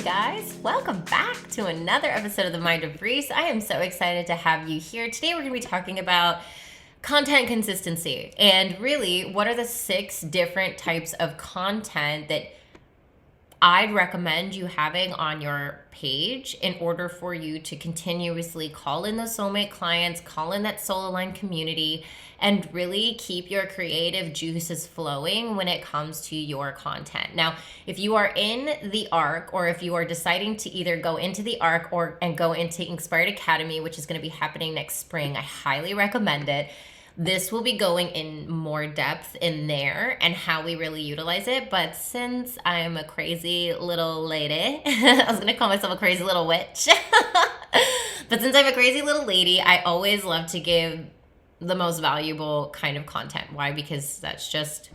guys, welcome back to another episode of the Mind of Reese. I am so excited to have you here. Today we're going to be talking about content consistency and really what are the 6 different types of content that I'd recommend you having on your page in order for you to continuously call in those soulmate clients, call in that soul aligned community, and really keep your creative juices flowing when it comes to your content. Now, if you are in the ARC, or if you are deciding to either go into the ARC and go into InkSpired Academy, which is going to be happening next spring, I highly recommend it. This will be going in more depth in there and how we really utilize it. But since I'm a crazy little lady, I was going to call myself a crazy little witch. But since I'm a crazy little lady, I always love to give the most valuable kind of content. Why? Because that's just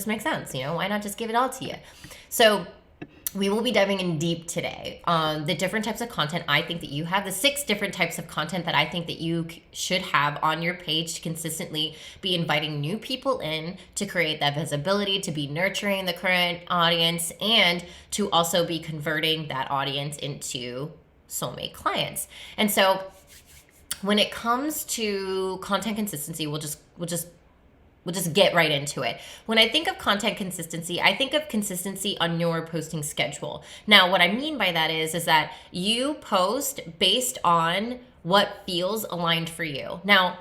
makes sense. You know, why not just give it all to you? So we will be diving in deep today on the different types of content I think that you have, the 6 different types of content that I think that you should have on your page to consistently be inviting new people in, to create that visibility, to be nurturing the current audience, and to also be converting that audience into soulmate clients. And so when it comes to content consistency, we'll just get right into it. When I think of content consistency, I think of consistency on your posting schedule. Now, what I mean by that is that you post based on what feels aligned for you. Now,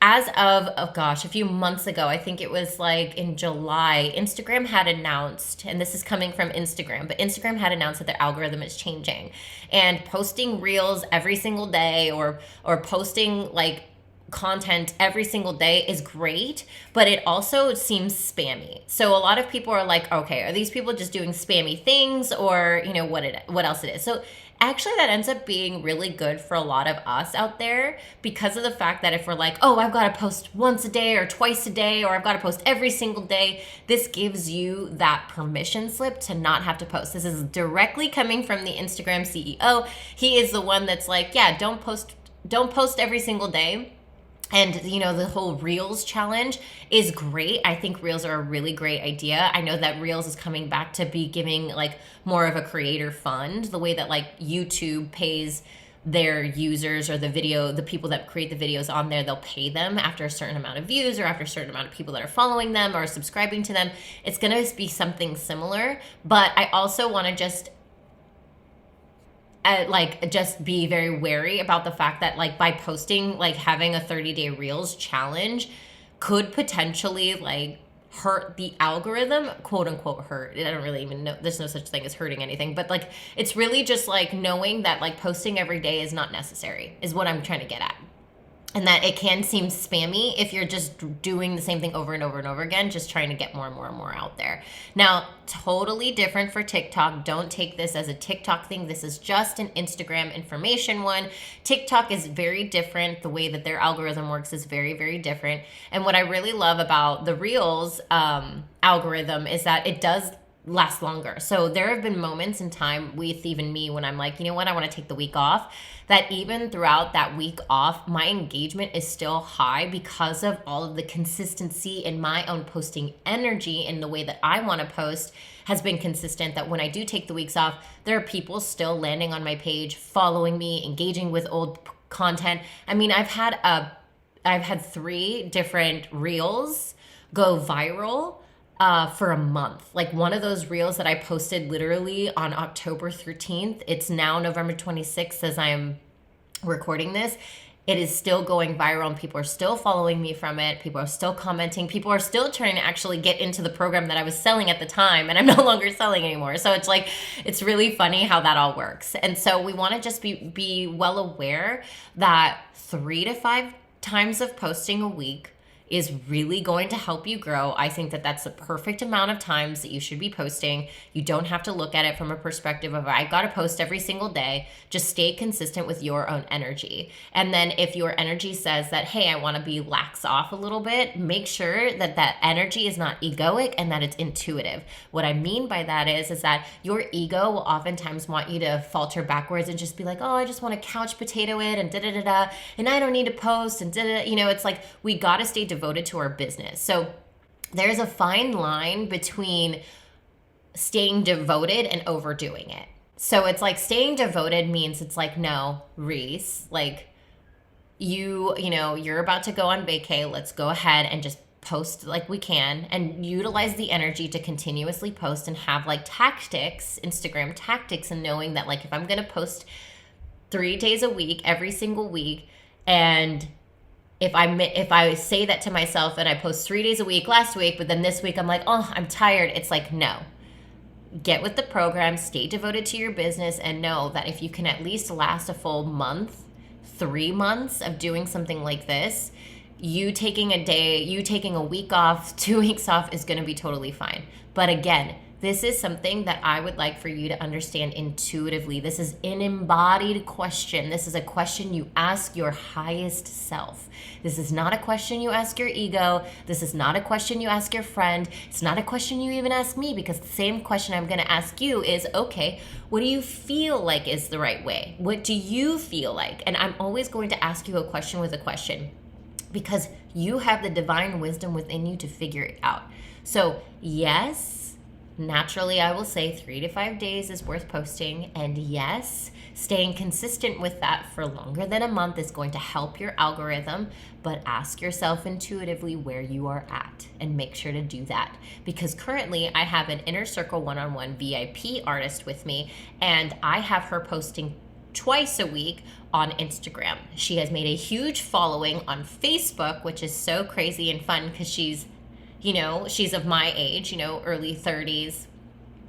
as of, a few months ago, I think it was like in July, Instagram had announced, and this is coming from Instagram, but Instagram had announced that their algorithm is changing. And posting reels every single day or posting like content every single day is great, but it also seems spammy. So a lot of people are like, okay, are these people just doing spammy things, or you know what else it is? So actually that ends up being really good for a lot of us out there, because of the fact that if we're like, oh, I've got to post once a day or twice a day, or I've got to post every single day, this gives you that permission slip to not have to post. This is directly coming from the Instagram CEO. He is the one that's like, yeah, don't post every single day. And, you know, the whole Reels challenge is great. I think Reels are a really great idea. I know that Reels is coming back to be giving like more of a creator fund, the way that like YouTube pays their users, or the people that create the videos on there, they'll pay them after a certain amount of views or after a certain amount of people that are following them or subscribing to them. It's going to be something similar. But I also want to just be very wary about the fact that like by posting, like having a 30-day Reels challenge could potentially like hurt the algorithm, quote unquote hurt. I don't really even know, there's no such thing as hurting anything, but like it's really just like knowing that like posting every day is not necessary is what I'm trying to get at. And that it can seem spammy if you're just doing the same thing over and over and over again, just trying to get more and more and more out there. Now, totally different for TikTok. Don't take this as a TikTok thing. This is just an Instagram information one. TikTok is very different. The way that their algorithm works is very, very different. And what I really love about the Reels algorithm is that it does last longer. So there have been moments in time with even me when I'm like, you know what, I want to take the week off, that even throughout that week off, my engagement is still high because of all of the consistency in my own posting energy, and the way that I want to post has been consistent, that when I do take the weeks off, there are people still landing on my page, following me, engaging with old content. I mean, I've had 3 different Reels go viral for a month. Like one of those Reels that I posted literally on October 13th, it's now November 26th as I am recording this. It is still going viral and people are still following me from it. People are still commenting. People are still trying to actually get into the program that I was selling at the time, and I'm no longer selling anymore. So it's like, it's really funny how that all works. And so we want to just be well aware that 3 to 5 times of posting a week is really going to help you grow. I think that that's the perfect amount of times that you should be posting. You don't have to look at it from a perspective of, I got to post every single day. Just stay consistent with your own energy. And then if your energy says that, hey, I want to be lax off a little bit, make sure that that energy is not egoic and that it's intuitive. What I mean by that is that your ego will oftentimes want you to falter backwards and just be like, oh, I just want to couch potato it and da-da-da-da, and I don't need to post and da-da-da. You know, it's like we got to stay devoted to our business. So there's a fine line between staying devoted and overdoing it. So it's like staying devoted means it's like, no, Reese, like you're about to go on vacay. Let's go ahead and just post like we can and utilize the energy to continuously post and have like tactics, Instagram tactics, and knowing that like if I'm going to post 3 days a week, every single week, and if I say that to myself and I post 3 days a week last week, but then this week I'm like, oh, I'm tired. It's like, no. Get with the program, stay devoted to your business, and know that if you can at least last a full month, 3 months of doing something like this, you taking a week off, 2 weeks off is going to be totally fine. But again, this is something that I would like for you to understand intuitively. This is an embodied question. This is a question you ask your highest self. This is not a question you ask your ego. This is not a question you ask your friend. It's not a question you even ask me, because the same question I'm going to ask you is, okay, what do you feel like is the right way? What do you feel like? And I'm always going to ask you a question with a question, because you have the divine wisdom within you to figure it out. So yes, naturally, I will say 3 to 5 days is worth posting. And yes, staying consistent with that for longer than a month is going to help your algorithm. But ask yourself intuitively where you are at and make sure to do that. Because currently I have an Inner Circle one-on-one VIP artist with me, and I have her posting twice a week on Instagram. She has made a huge following on Facebook, which is so crazy and fun because she's of my age, early 30s.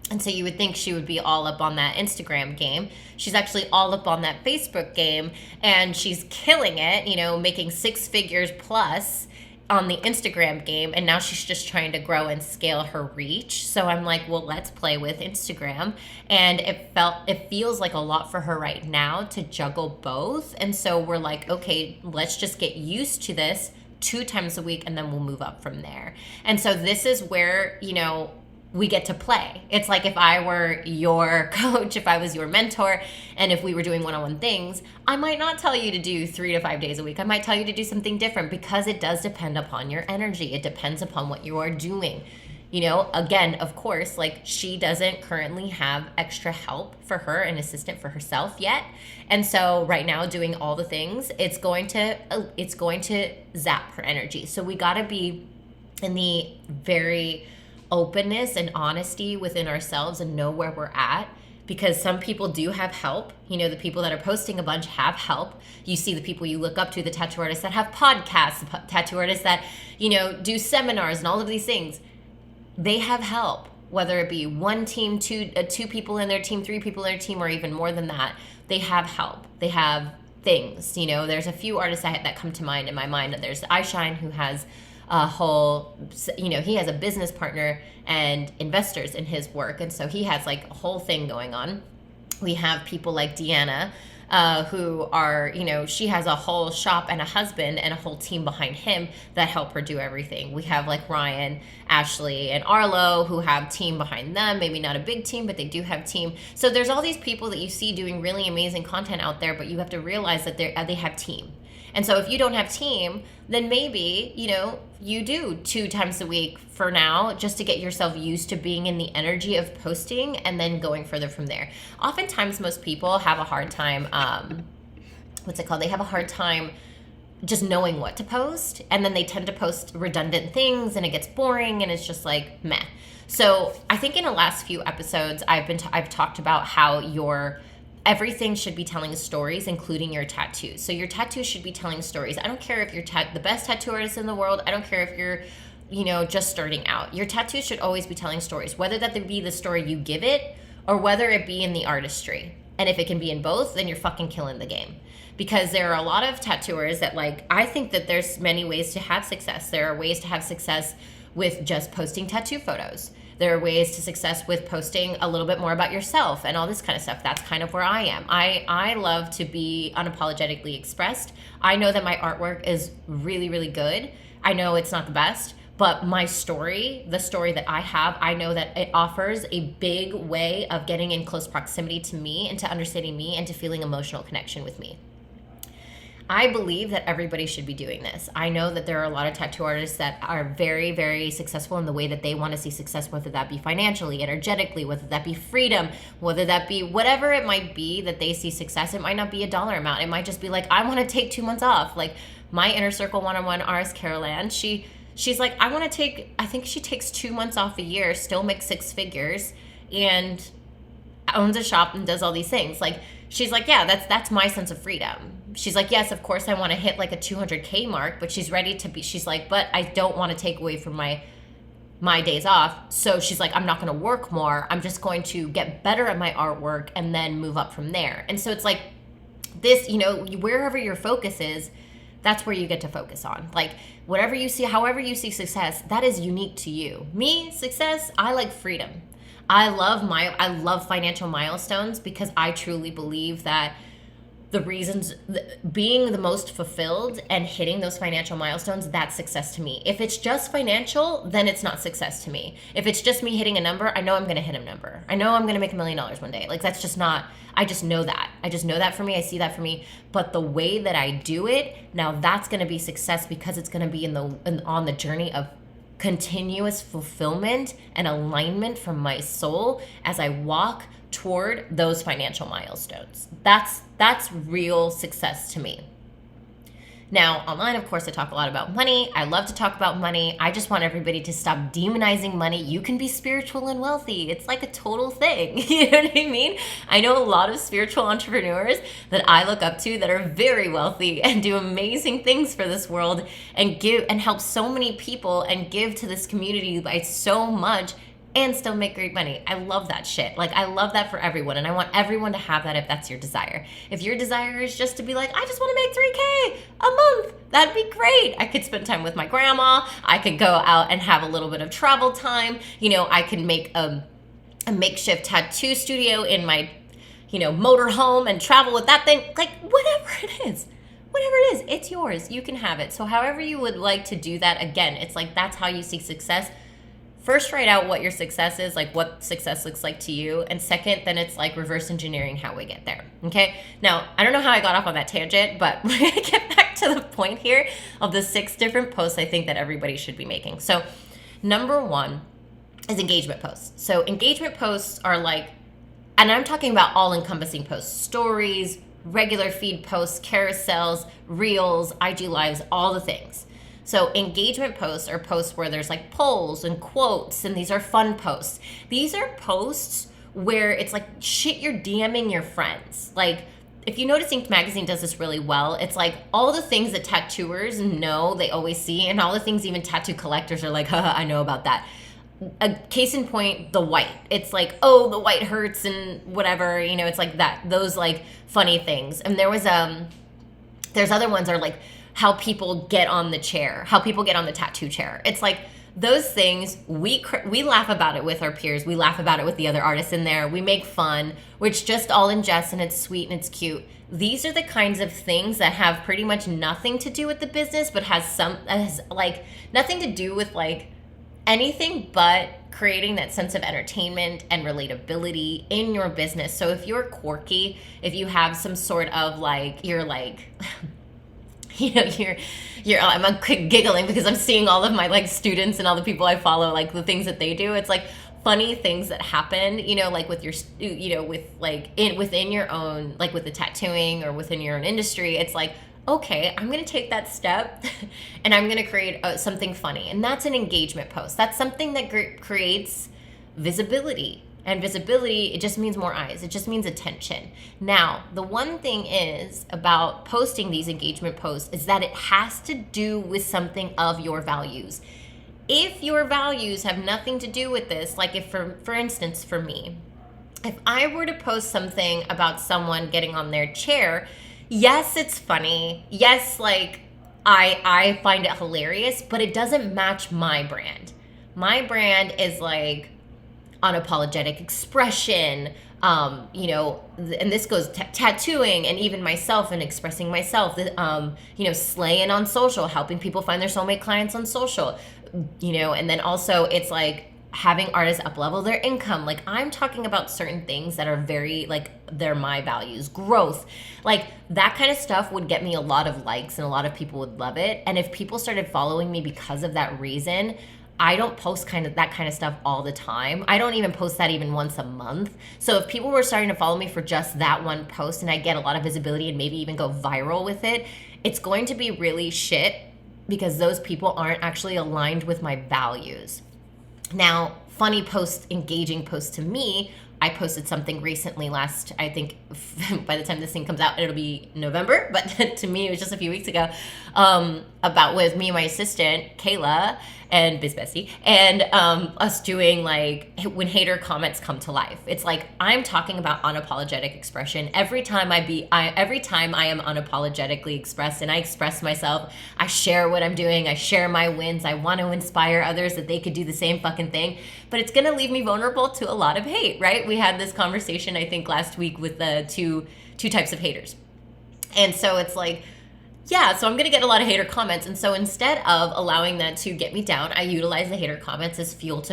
And so you would think she would be all up on that Instagram game. She's actually all up on that Facebook game, and she's killing it, making 6 figures plus on the Instagram game. And now she's just trying to grow and scale her reach. So I'm like, well, let's play with Instagram. And it feels like a lot for her right now to juggle both. And so we're like, okay, let's just get used to this 2 times a week, and then we'll move up from there. And so this is where, we get to play. It's like if I were your coach, if I was your mentor, and if we were doing one-on-one things, I might not tell you to do 3 to 5 days a week. I might tell you to do something different, because it does depend upon your energy. It depends upon what you are doing. Again, of course, like she doesn't currently have extra help for her, an assistant for herself yet. And so right now doing all the things, it's going to zap her energy. So we got to be in the very openness and honesty within ourselves and know where we're at, because some people do have help. The people that are posting a bunch have help. You see the people you look up to, the tattoo artists that have podcasts, the tattoo artists that, do seminars and all of these things. They have help, whether it be one team, two people in their team, 3 people in their team, or even more than that. They have help. They have things. There's a few artists that come to mind in my mind. There's iShine, who has a whole, he has a business partner and investors in his work. And so he has like a whole thing going on. We have people like Deanna, who are, she has a whole shop and a husband and a whole team behind him that help her do everything. We have like Ryan, Ashley, and Arlo, who have team behind them. Maybe not a big team, but they do have team. So there's all these people that you see doing really amazing content out there, but you have to realize that they have team. And so if you don't have team, then maybe, you do 2 times a week for now, just to get yourself used to being in the energy of posting and then going further from there. Oftentimes, most people have a hard time, They have a hard time just knowing what to post. And then they tend to post redundant things, and it gets boring, and it's just like, meh. So I think in the last few episodes, I've talked about how everything should be telling stories, including your tattoos. So your tattoos should be telling stories. I don't care if you're the best tattoo artist in the world. I don't care if you're, just starting out. Your tattoos should always be telling stories, whether that be the story you give it or whether it be in the artistry. And if it can be in both, then you're fucking killing the game. Because there are a lot of tattooers that I think that there's many ways to have success. There are ways to have success with just posting tattoo photos. There are ways to success with posting a little bit more about yourself and all this kind of stuff. That's kind of where I am. I love to be unapologetically expressed. I know that my artwork is really, really good. I know it's not the best, but my story, the story that I have, I know that it offers a big way of getting in close proximity to me and to understanding me and to feeling emotional connection with me. I believe that everybody should be doing this. I know that there are a lot of tattoo artists that are very, very successful in the way that they want to see success, whether that be financially, energetically, whether that be freedom, whether that be whatever it might be that they see success. It might not be a dollar amount. It might just be like, I want to take 2 months off. Like my inner circle one-on-one artist, Carol Ann, she's like, I think she takes 2 months off a year, still makes 6 figures, and owns a shop and does all these things. Like, she's like, yeah, that's my sense of freedom. She's like, yes, of course I want to hit like a 200K mark, but she's ready to be, she's like, but I don't want to take away from my days off. So she's like, I'm not going to work more. I'm just going to get better at my artwork and then move up from there. And so it's like this, wherever your focus is, that's where you get to focus on. Like whatever you see, however you see success, that is unique to you. Me, success, I like freedom. I love financial milestones because I truly believe that the reasons, being the most fulfilled and hitting those financial milestones, that's success to me. If it's just financial, then it's not success to me. If it's just me hitting a number, I know I'm going to hit a number. I know I'm going to make $1 million one day. Like that's just not, I just know that. I just know that for me. I see that for me. But the way that I do it, now that's going to be success because it's going to be on the journey of continuous fulfillment and alignment from my soul as I walk toward those financial milestones. That's real success to me. Now, online, of course, I talk a lot about money. I love to talk about money. I just want everybody to stop demonizing money. You can be spiritual and wealthy. It's like a total thing. You know what I mean? I know a lot of spiritual entrepreneurs that I look up to that are very wealthy and do amazing things for this world and give and help so many people and give to this community by so much and still make great money. I love that shit. Like, I love that for everyone. And I want everyone to have that if that's your desire. If your desire is just to be like, I just want to make 3K a month, that'd be great. I could spend time with my grandma. I could go out and have a little bit of travel time. I could make a makeshift tattoo studio in my, motor home and travel with that thing. Like, whatever it is, it's yours. You can have it. So however you would like to do that, again, it's like, that's how you seek success. First, write out what your success is, like what success looks like to you. And second, then it's like reverse engineering how we get there. Okay. Now, I don't know how I got off on that tangent, but we're going to get back to the point here of the 6 different posts I think that everybody should be making. So number 1 is engagement posts. So engagement posts are like, and I'm talking about all encompassing posts, stories, regular feed posts, carousels, reels, IG lives, all the things. So engagement posts are posts where there's like polls and quotes, and these are fun posts. These are posts where it's like shit you're DMing your friends. Like, if you notice, Ink Magazine does this really well. It's like all the things that tattooers know, they always see, and all the things even tattoo collectors are like, haha, I know about that. A case in point, the white. It's like, oh, the white hurts and whatever, it's like that. Those like funny things. And there's other ones are like, how people get on the chair, how people get on the tattoo chair. It's like those things, we laugh about it with our peers. We laugh about it with the other artists in there. We make fun, which just all in jest, and it's sweet and it's cute. These are the kinds of things that have pretty much nothing to do with the business, but has like nothing to do with like anything but creating that sense of entertainment and relatability in your business. So if you're quirky, if you have some sort of like, you're like... I'm giggling because I'm seeing all of my like students and all the people I follow, like the things that they do. It's like funny things that happen, like with your, with like within your own, like with the tattooing or within your own industry. It's like, okay, I'm going to take that step and I'm going to create something funny. And that's an engagement post. That's something that creates visibility. And visibility, it just means more eyes. It just means attention. Now, the one thing is about posting these engagement posts is that it has to do with something of your values. If your values have nothing to do with this, like if for instance, for me, if I were to post something about someone getting on their chair, yes, it's funny. Yes, like I find it hilarious, but it doesn't match my brand. My brand is like unapologetic expression, and this goes tattooing and even myself and expressing myself, slaying on social, helping people find their soulmate clients on social, and then also it's like having artists up level their income. Like, I'm talking about certain things that are very, like, they're my values, growth, like that kind of stuff would get me a lot of likes and a lot of people would love it. And if people started following me because of that reason, I don't post that kind of stuff all the time. I don't even post that even once a month. So if people were starting to follow me for just that one post and I get a lot of visibility and maybe even go viral with it, it's going to be really shit because those people aren't actually aligned with my values. Now, funny posts, engaging posts to me, I posted something recently I think by the time this thing comes out, it'll be November, but to me, it was just a few weeks ago, about with me and my assistant, Kayla, and Biz Bestie, and us doing like when hater comments come to life. It's like I'm talking about unapologetic expression. Every time I am unapologetically expressed and I express myself, I share what I'm doing, I share my wins, I want to inspire others that they could do the same fucking thing. But it's gonna leave me vulnerable to a lot of hate, right? We had this conversation, I think, last week with the two types of haters. And so it's like, yeah, so I'm going to get a lot of hater comments. And so instead of allowing that to get me down, I utilize the hater comments as fuel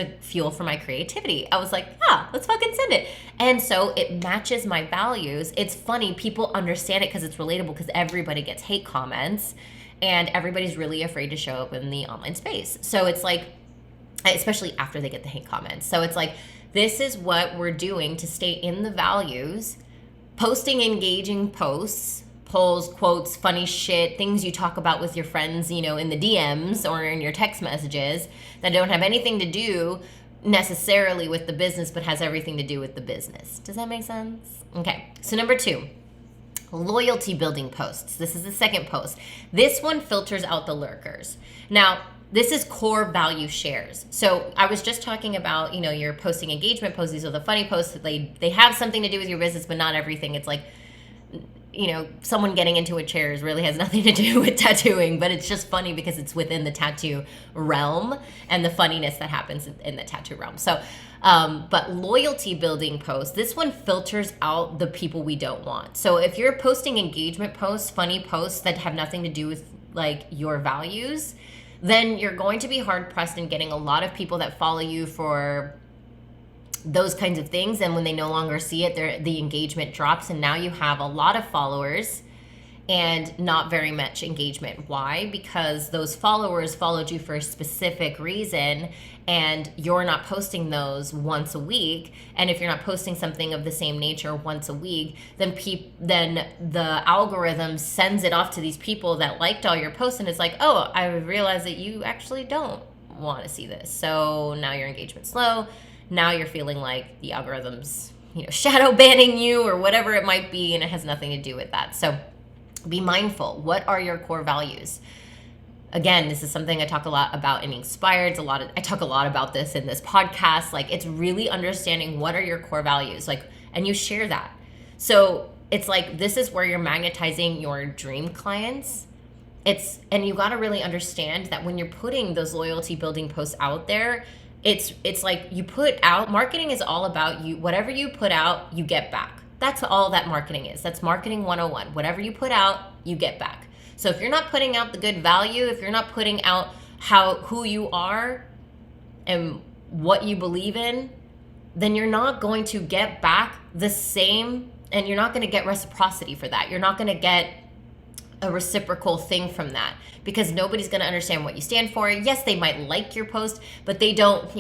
for my creativity. I was like, let's fucking send it. And so it matches my values. It's funny. People understand it because it's relatable, because everybody gets hate comments and everybody's really afraid to show up in the online space. So it's like, especially after they get the hate comments. So it's like, this is what we're doing to stay in the values, posting engaging posts, polls, quotes, funny shit, things you talk about with your friends, in the DMs or in your text messages that don't have anything to do necessarily with the business, but has everything to do with the business. Does that make sense? Okay. So number 2, loyalty building posts. This is the second post. This one filters out the lurkers. Now, this is core value shares. So I was just talking about, you're posting engagement posts. These are the funny posts that they have something to do with your business, but not everything. It's like, someone getting into a chair really has nothing to do with tattooing, but it's just funny because it's within the tattoo realm and the funniness that happens in the tattoo realm. So, but loyalty building posts, this one filters out the people we don't want. So if you're posting engagement posts, funny posts that have nothing to do with like your values, then you're going to be hard pressed in getting a lot of people that follow you for those kinds of things. And when they no longer see it, the engagement drops, and now you have a lot of followers and not very much engagement. Why? Because those followers followed you for a specific reason, and you're not posting those once a week. And if you're not posting something of the same nature once a week, then the algorithm sends it off to these people that liked all your posts, and it's like, oh, I realized that you actually don't want to see this. So now your engagement's low. Now you're feeling like the algorithm's, shadow banning you or whatever it might be, and it has nothing to do with that. So be mindful. What are your core values? Again, this is something I talk a lot about in InkSpired. I talk a lot about this in this podcast. Like, it's really understanding what are your core values, and you share that. So it's like, this is where you're magnetizing your dream clients. And you got to really understand that when you're putting those loyalty building posts out there, it's like you put out, marketing is all about you. Whatever you put out, you get back. That's all that marketing is. That's marketing 101. Whatever you put out, you get back. So if you're not putting out the good value, if you're not putting out who you are and what you believe in, then you're not going to get back the same, and you're not going to get reciprocity for that. You're not going to get a reciprocal thing from that, because nobody's going to understand what you stand for. Yes, they might like your post, but they don't,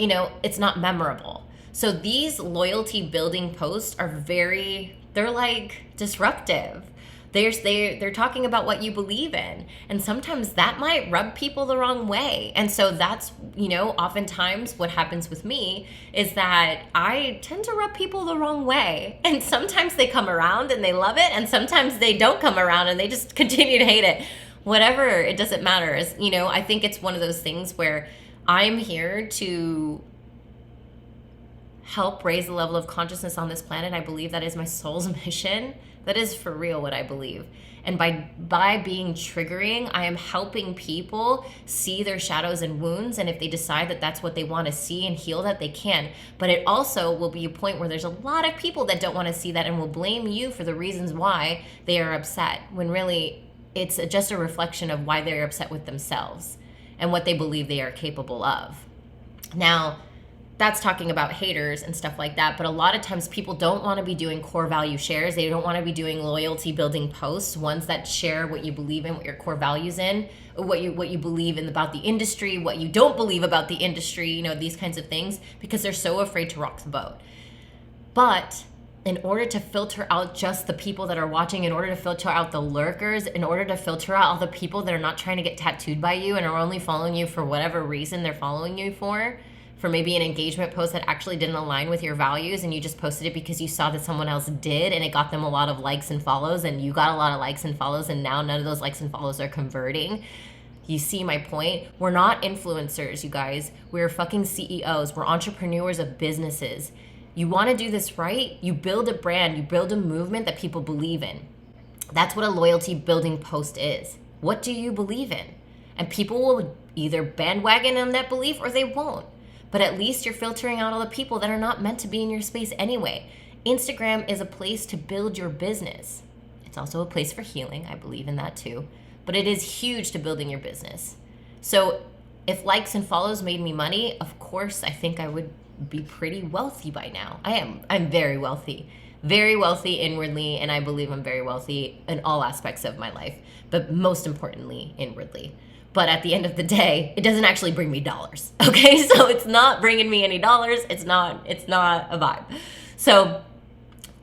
it's not memorable. So these loyalty building posts are they're like disruptive. They're talking about what you believe in, and sometimes that might rub people the wrong way. And so that's, oftentimes what happens with me is that I tend to rub people the wrong way, and sometimes they come around and they love it, and sometimes they don't come around and they just continue to hate it. Whatever, it doesn't matter. I think it's one of those things where I'm here to help raise the level of consciousness on this planet. I believe that is my soul's mission. That is for real what I believe. And by being triggering, I am helping people see their shadows and wounds. And if they decide that that's what they want to see and heal that, they can. But it also will be a point where there's a lot of people that don't want to see that and will blame you for the reasons why they are upset, when really it's just a reflection of why they're upset with themselves and what they believe they are capable of. Now, that's talking about haters and stuff like that. But a lot of times people don't want to be doing core value shares. They don't want to be doing loyalty building posts, ones that share what you believe in, what your core values in, what you believe in about the industry, what you don't believe about the industry, you know, these kinds of things, because they're so afraid to rock the boat. But in order to filter out just the people that are watching, in order to filter out the lurkers, in order to filter out all the people that are not trying to get tattooed by you and are only following you for whatever reason they're following you for maybe an engagement post that actually didn't align with your values, and you just posted it because you saw that someone else did and it got them a lot of likes and follows, and you got a lot of likes and follows, and now none of those likes and follows are converting. You see my point? We're not influencers, you guys. We're fucking CEOs. We're entrepreneurs of businesses. You want to do this right? You build a brand, you build a movement that people believe in. That's what a loyalty building post is. What do you believe in? And people will either bandwagon on that belief or they won't. But at least you're filtering out all the people that are not meant to be in your space anyway. Instagram is a place to build your business. It's also a place for healing. I believe in that too. But it is huge to building your business. So if likes and follows made me money, of course, I think I would be pretty wealthy by now. I'm very wealthy inwardly, and I believe I'm very wealthy in all aspects of my life, but most importantly, inwardly. But at the end of the day, it doesn't actually bring me dollars. Okay, so it's not bringing me any dollars. It's not a vibe. So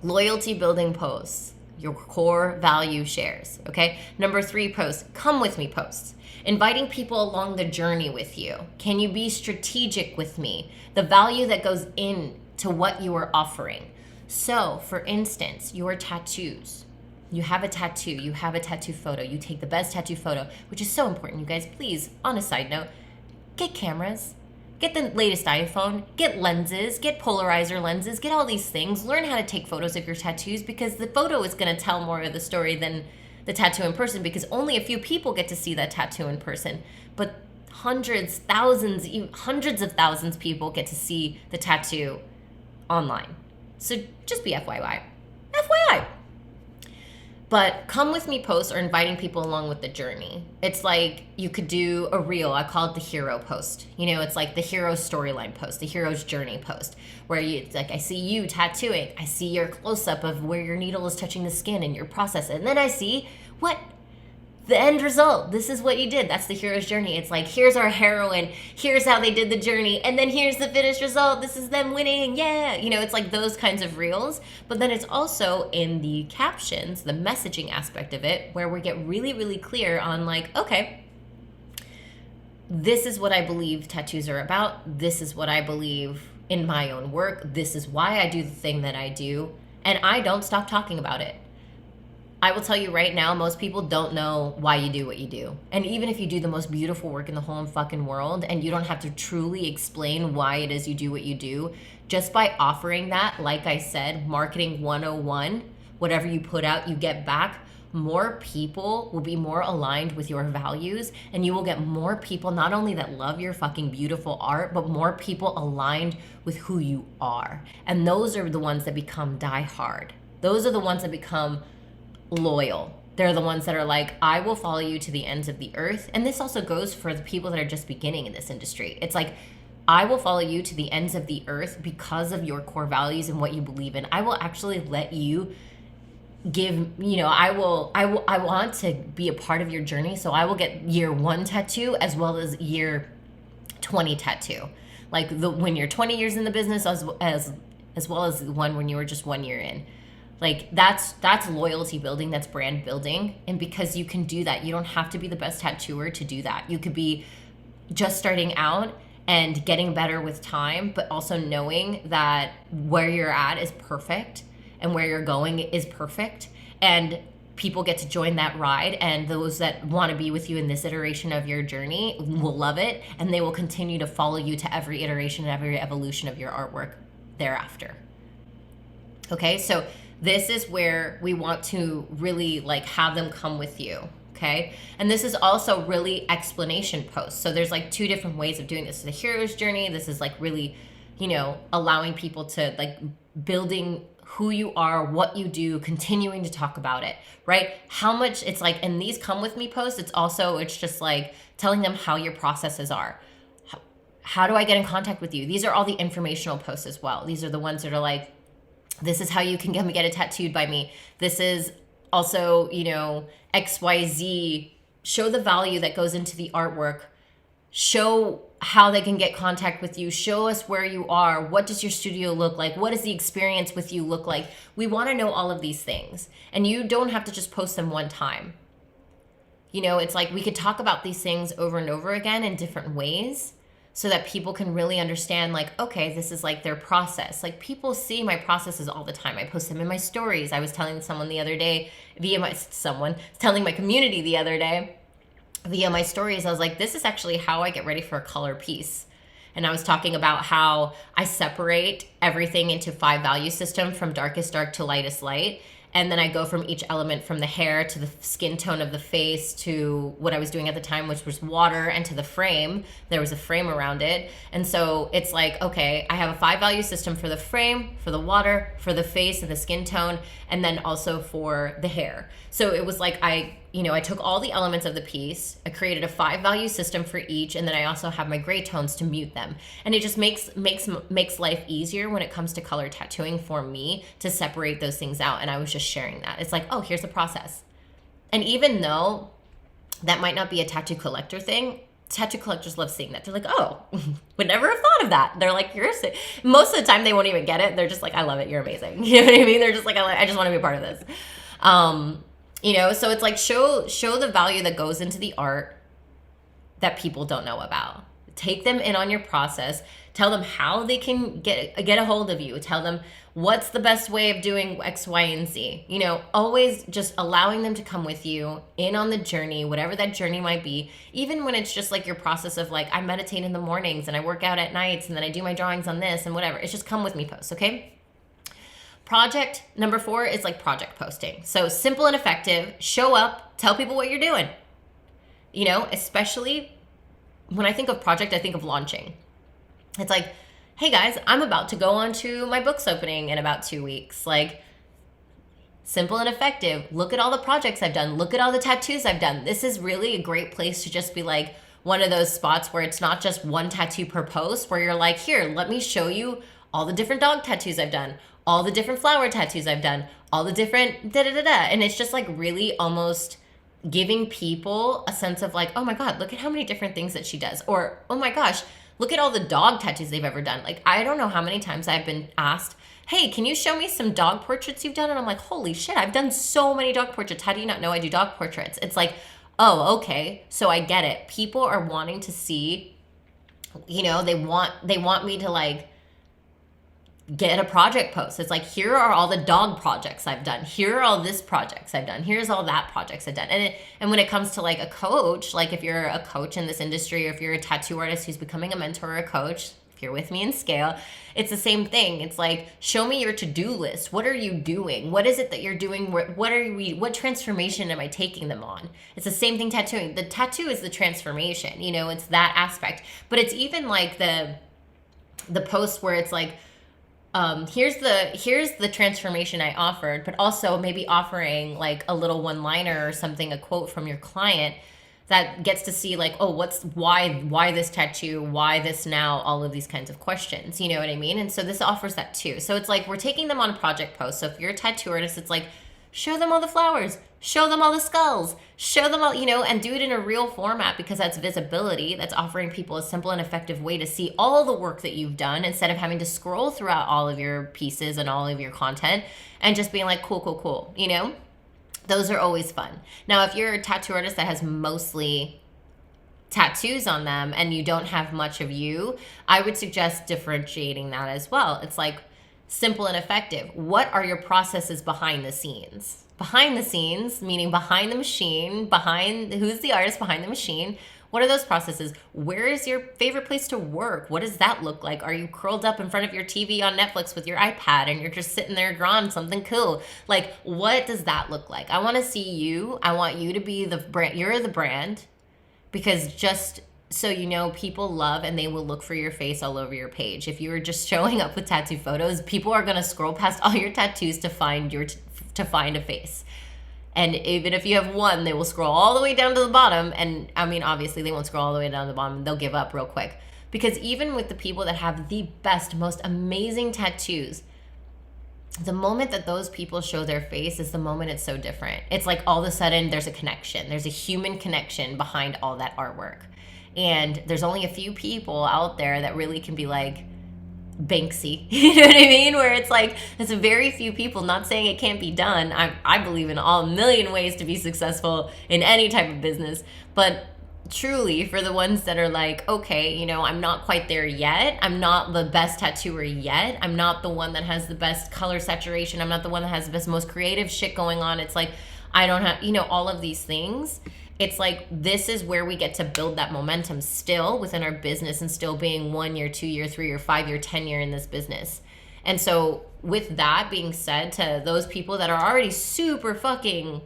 loyalty building posts, your core value shares. Okay. Number 3 posts, come with me posts. Inviting people along the journey with you. Can you be strategic with me? The value that goes into what you are offering. So, for instance, your tattoos. You have a tattoo. You have a tattoo photo. You take the best tattoo photo, which is so important, you guys. Please, on a side note, get cameras. Get the latest iPhone. Get lenses. Get polarizer lenses. Get all these things. Learn how to take photos of your tattoos, because the photo is going to tell more of the story than the tattoo in person, because only a few people get to see that tattoo in person, but hundreds, thousands, even hundreds of thousands of people get to see the tattoo online. So just be FYI. But come with me posts are inviting people along with the journey. It's like you could do a reel. I call it the hero post. You know, it's like the hero storyline post, the hero's journey post, where it's like, I see you tattooing. I see your close up of where your needle is touching the skin and your process. And then I see what the end result. This is what you did. That's the hero's journey. It's like, here's our heroine. Here's how they did the journey. And then here's the finished result. This is them winning. Yeah. You know, it's like those kinds of reels. But then it's also in the captions, the messaging aspect of it, where we get really, really clear on like, okay, this is what I believe tattoos are about. This is what I believe in my own work. This is why I do the thing that I do. And I don't stop talking about it. I will tell you right now, most people don't know why you do what you do. And even if you do the most beautiful work in the whole fucking world and you don't have to truly explain why it is you do what you do, just by offering that, like I said, marketing 101, whatever you put out, you get back, more people will be more aligned with your values, and you will get more people not only that love your fucking beautiful art, but more people aligned with who you are. And those are the ones that become die hard. Those are the ones that become loyal. They're the ones that are like, I will follow you to the ends of the earth. And this also goes for the people that are just beginning in this industry. It's like, I will follow you to the ends of the earth because of your core values and what you believe in. I will actually let you give, you know, I want to be a part of your journey. So I will get year 1 tattoo as well as year 20 tattoo. Like when you're 20 years in the business as well as the one when you were just 1 year in. Like that's loyalty building, that's brand building. And because you can do that, you don't have to be the best tattooer to do that. You could be just starting out and getting better with time, but also knowing that where you're at is perfect and where you're going is perfect. And people get to join that ride, and those that want to be with you in this iteration of your journey will love it, and they will continue to follow you to every iteration and every evolution of your artwork thereafter. Okay, so this is where we want to really like have them come with you, okay? And this is also really explanation posts. So there's like 2 different ways of doing this. The hero's journey, this is like really, you know, allowing people to like building who you are, what you do, continuing to talk about it, right? How much it's like, in these come with me posts, it's just like telling them how your processes are. how do I get in contact with you? These are all the informational posts as well. These are the ones that are like, this is how you can get it tattooed by me. This is also, XYZ. Show the value that goes into the artwork. Show how they can get contact with you. Show us where you are. What does your studio look like? What does the experience with you look like? We want to know all of these things. And you don't have to just post them one time. It's like we could talk about these things over and over again in different ways so that people can really understand, like, okay, this is like their process. Like, people see my processes all the time. I post them in my stories. I was telling someone the other day telling my community the other day via my stories, I was like, this is actually how I get ready for a color piece. And I was talking about how I separate everything into 5 value system, from darkest dark to lightest light. And then I go from each element, from the hair to the skin tone of the face to what I was doing at the time, which was water, and to the frame. There was a frame around it. And so it's like, okay, I have a 5 value system for the frame, for the water, for the face and the skin tone, and then also for the hair. So it was like I took all the elements of the piece, I created a 5 value system for each, and then I also have my gray tones to mute them. And it just makes life easier when it comes to color tattooing for me to separate those things out. And I was just sharing that. It's like, oh, here's the process. And even though that might not be a tattoo collector thing, tattoo collectors love seeing that. They're like, oh, would never have thought of that. They're like, most of the time they won't even get it. They're just like, I love it. You're amazing. You know what I mean? They're just like, I just want to be a part of this. So it's like, show the value that goes into the art that people don't know about. Take them in on your process. Tell them how they can get a hold of you. Tell them what's the best way of doing X, Y, and Z. Always just allowing them to come with you in on the journey, whatever that journey might be. Even when it's just like your process of like, I meditate in the mornings and I work out at nights and then I do my drawings on this and whatever. It's just come with me posts, okay? Project number 4 is like project posting. So simple and effective. Show up, tell people what you're doing. Especially when I think of project, I think of launching. It's like, hey guys, I'm about to go on to my book's opening in about 2 weeks. Like, simple and effective. Look at all the projects I've done. Look at all the tattoos I've done. This is really a great place to just be like one of those spots where it's not just one tattoo per post, where you're like, here, let me show you all the different dog tattoos I've done, all the different flower tattoos I've done, all the different da-da-da-da. And it's just like really almost giving people a sense of like, oh my God, look at how many different things that she does. Or, oh my gosh, look at all the dog tattoos they've ever done. Like, I don't know how many times I've been asked, hey, can you show me some dog portraits you've done? And I'm like, holy shit, I've done so many dog portraits. How do you not know I do dog portraits? It's like, oh, okay, so I get it. People are wanting to see, they want me to like get a project post. It's like, here are all the dog projects I've done. Here are all this projects I've done. Here's all that projects I've done. And when it comes to like a coach, like if you're a coach in this industry, or if you're a tattoo artist who's becoming a mentor or a coach, if you're with me in scale, it's the same thing. It's like, show me your to-do list. What are you doing? What is it that you're doing? What transformation am I taking them on? It's the same thing tattooing. The tattoo is the transformation, it's that aspect. But it's even like the post where it's like, here's the transformation I offered, but also maybe offering like a little one-liner or something, a quote from your client that gets to see like, oh, why this tattoo, why this now, all of these kinds of questions, you know what I mean? And so this offers that too. So it's like, we're taking them on project posts. So if you're a tattoo artist, it's like, show them all the flowers, show them all the skulls, show them all, and do it in a real format, because that's visibility. That's offering people a simple and effective way to see all the work that you've done, instead of having to scroll throughout all of your pieces and all of your content and just being like, cool, Those are always fun. Now, if you're a tattoo artist that has mostly tattoos on them and you don't have much of you, I would suggest differentiating that as well. It's like, simple and effective. What are your processes behind the scenes? Behind the scenes, meaning behind the machine, who's the artist behind the machine? What are those processes? Where is your favorite place to work? What does that look like? Are you curled up in front of your TV on Netflix with your iPad and you're just sitting there drawing something cool? Like, what does that look like? I want to see you. I want you to be the brand. You're the brand, because just so people love and they will look for your face all over your page. If you are just showing up with tattoo photos, people are going to scroll past all your tattoos to find a face. And even if you have one, they will scroll all the way down to the bottom. And I mean, obviously they won't scroll all the way down to the bottom. They'll give up real quick. Because even with the people that have the best, most amazing tattoos, the moment that those people show their face is the moment it's so different. It's like all of a sudden there's a connection. There's a human connection behind all that artwork. And there's only a few people out there that really can be like Banksy. You know what I mean? Where it's like, there's a very few people, not saying it can't be done. I believe in all million ways to be successful in any type of business. But truly, for the ones that are like, okay, you know, I'm not quite there yet. I'm not the best tattooer yet. I'm not the one that has the best color saturation. I'm not the one that has the best, most creative shit going on. It's like, I don't have, you know, all of these things. It's like, this is where we get to build that momentum still within our business and still being 1 year, 2 year, 3 year, 5 year, 10 year in this business. And so with that being said, to those people that are already super fucking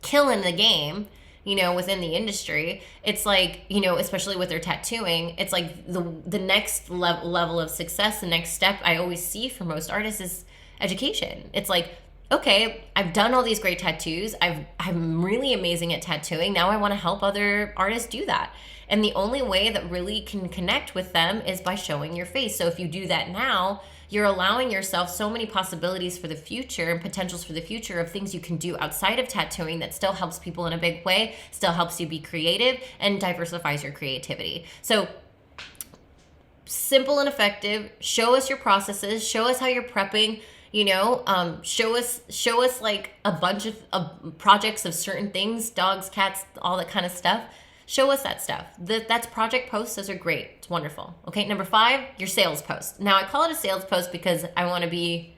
killing the game, you know, within the industry, it's like, you know, especially with their tattooing, it's like the next level of success, the next step I always see for most artists is education. It's like, okay, I've done all these great tattoos. I'm really amazing at tattooing. Now I want to help other artists do that. And the only way that really can connect with them is by showing your face. So if you do that now, you're allowing yourself so many possibilities for the future and potentials for the future of things you can do outside of tattooing that still helps people in a big way, still helps you be creative, and diversifies your creativity. So simple and effective. Show us your processes. Show us how you're prepping. You know, show us like a bunch of projects of certain things, dogs, cats, all that kind of stuff. Show us that stuff. That's project posts. Those are great. It's wonderful. Okay, number 5, your sales post. Now I call it a sales post because I want to be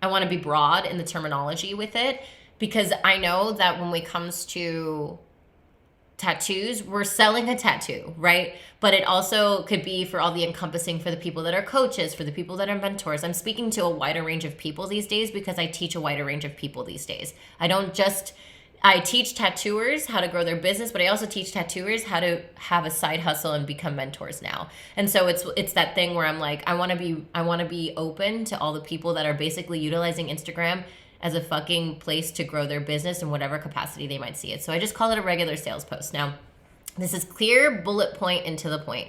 broad in the terminology with it, because I know that when it comes to tattoos, we're selling a tattoo, right? But it also could be for all the encompassing for the people that are coaches, for the people that are mentors. I'm speaking to a wider range of people these days because I teach a wider range of people these days. I teach tattooers how to grow their business, but I also teach tattooers how to have a side hustle and become mentors now. And so it's that thing where I'm like, I want to be open to all the people that are basically utilizing Instagram as a fucking place to grow their business in whatever capacity they might see it. So I just call it a regular sales post. Now, this is clear, bullet point, and to the point.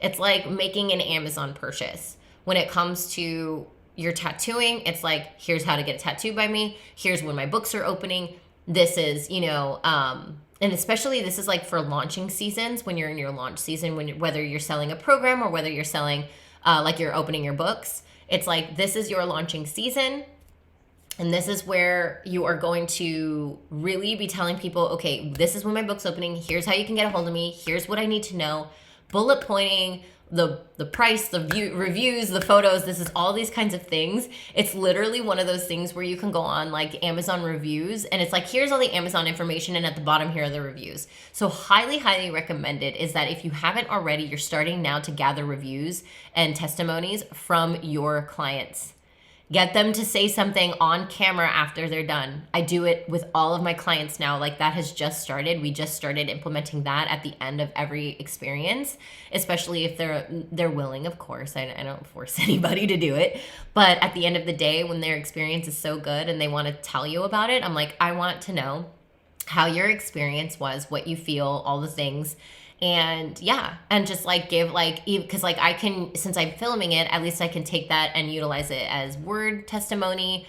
It's like making an Amazon purchase. When it comes to your tattooing, it's like, here's how to get a tattoo by me. Here's when my books are opening. This is, you know, and especially this is like for launching seasons, when you're in your launch season, whether you're selling a program or whether you're selling, like you're opening your books. It's like, this is your launching season. And this is where you are going to really be telling people, okay, this is when my book's opening. Here's how you can get a hold of me. Here's what I need to know. Bullet pointing, the price, the reviews, the photos. This is all these kinds of things. It's literally one of those things where you can go on like Amazon reviews, and it's like, here's all the Amazon information, and at the bottom here are the reviews. So highly, highly recommended is that if you haven't already, you're starting now to gather reviews and testimonies from your clients. Get them to say something on camera after they're done. I do it with all of my clients now. Like, that has just started. We just started implementing that at the end of every experience, especially if they're willing, of course. I don't force anybody to do it. But at the end of the day, when their experience is so good and they want to tell you about it, I'm like, I want to know how your experience was, what you feel, all the things. And yeah, and just like give like, because like I can, since I'm filming it, at least I can take that and utilize it as word testimony,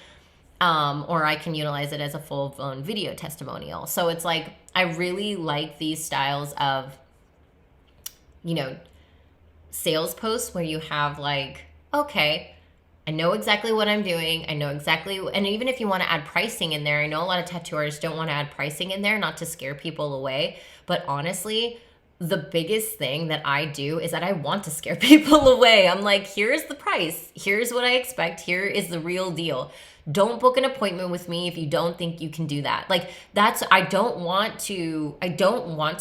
or I can utilize it as a full-blown video testimonial. So it's like, I really like these styles of, you know, sales posts where you have like, okay, I know exactly what I'm doing. I know exactly, and even if you want to add pricing in there, I know a lot of tattooers don't want to add pricing in there, not to scare people away, but honestly, the biggest thing that I do is that I want to scare people away. I'm like, here's the price. Here's what I expect. Here is the real deal. Don't book an appointment with me if you don't think you can do that. Like, I don't want to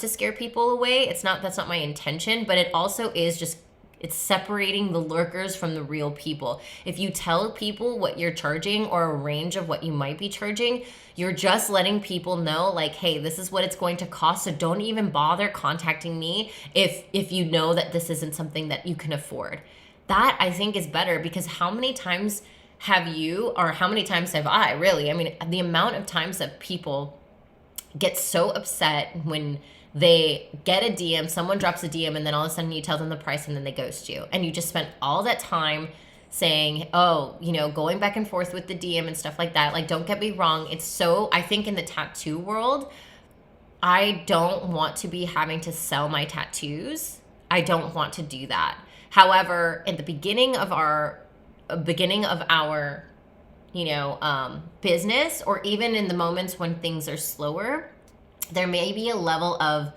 scare people away. That's not my intention, but it also is just, it's separating the lurkers from the real people. If you tell people what you're charging or a range of what you might be charging, you're just letting people know like, hey, this is what it's going to cost. So don't even bother contacting me if you know that this isn't something that you can afford. That I think is better, because how many times have you, or how many times have I really, I mean, the amount of times that people get so upset when they get a DM, someone drops a DM, and then all of a sudden you tell them the price and then they ghost you. And you just spent all that time saying, oh, going back and forth with the DM and stuff like that. Like, don't get me wrong. I think in the tattoo world, I don't want to be having to sell my tattoos. I don't want to do that. However, at the beginning of our business, or even in the moments when things are slower, there may be a level of,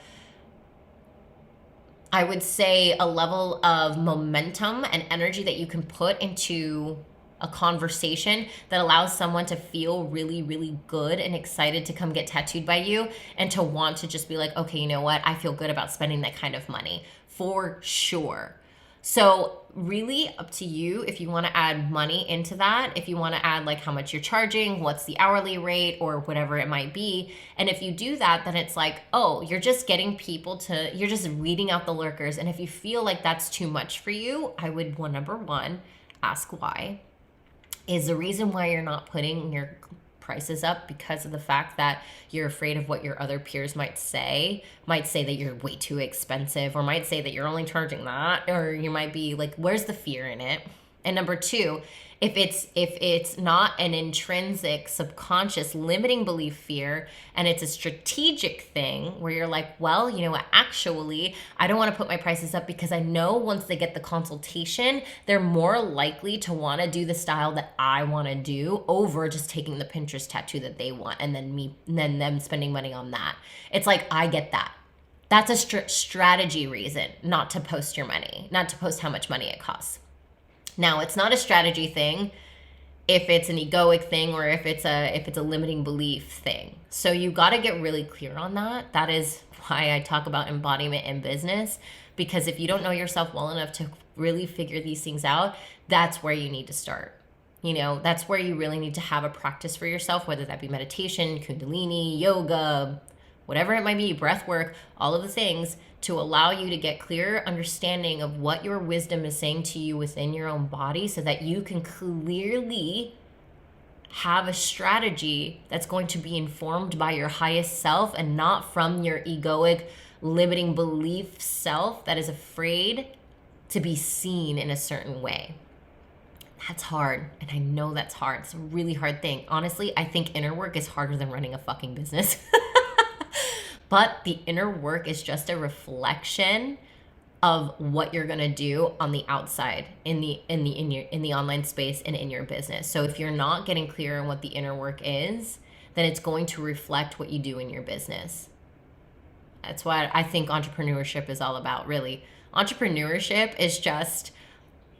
I would say, a level of momentum and energy that you can put into a conversation that allows someone to feel really, really good and excited to come get tattooed by you, and to want to just be like, okay, you know what? I feel good about spending that kind of money for sure. So really up to you if you want to add money into that, if you want to add like how much you're charging, what's the hourly rate, or whatever it might be. And if you do that, then it's like, oh, you're just getting people you're just weeding out the lurkers. And if you feel like that's too much for you, I would, number one, ask why. Is the reason why you're not putting your prices up because of the fact that you're afraid of what your other peers might say that you're way too expensive, or might say that you're only charging that, or you might be like, where's the fear in it? And number two, if it's not an intrinsic, subconscious, limiting belief fear, and it's a strategic thing where you're like, well, you know what, actually, I don't want to put my prices up because I know once they get the consultation, they're more likely to want to do the style that I want to do over just taking the Pinterest tattoo that they want, and then them spending money on that. It's like, I get that. That's a strategy reason not to post your money, not to post how much money it costs. Now, it's not a strategy thing if it's an egoic thing, or if it's a limiting belief thing. So you got to get really clear on that. That is why I talk about embodiment in business, because if you don't know yourself well enough to really figure these things out, that's where you need to start. That's where you really need to have a practice for yourself, whether that be meditation, kundalini, yoga, whatever it might be, breath work, all of the things, to allow you to get clear understanding of what your wisdom is saying to you within your own body, so that you can clearly have a strategy that's going to be informed by your highest self, and not from your egoic, limiting belief self that is afraid to be seen in a certain way. That's hard. And I know that's hard. It's a really hard thing. Honestly, I think inner work is harder than running a fucking business. But the inner work is just a reflection of what you're gonna do on the outside in the online space and in your business. So if you're not getting clear on what the inner work is, then it's going to reflect what you do in your business. That's what I think entrepreneurship is all about, really. Entrepreneurship is just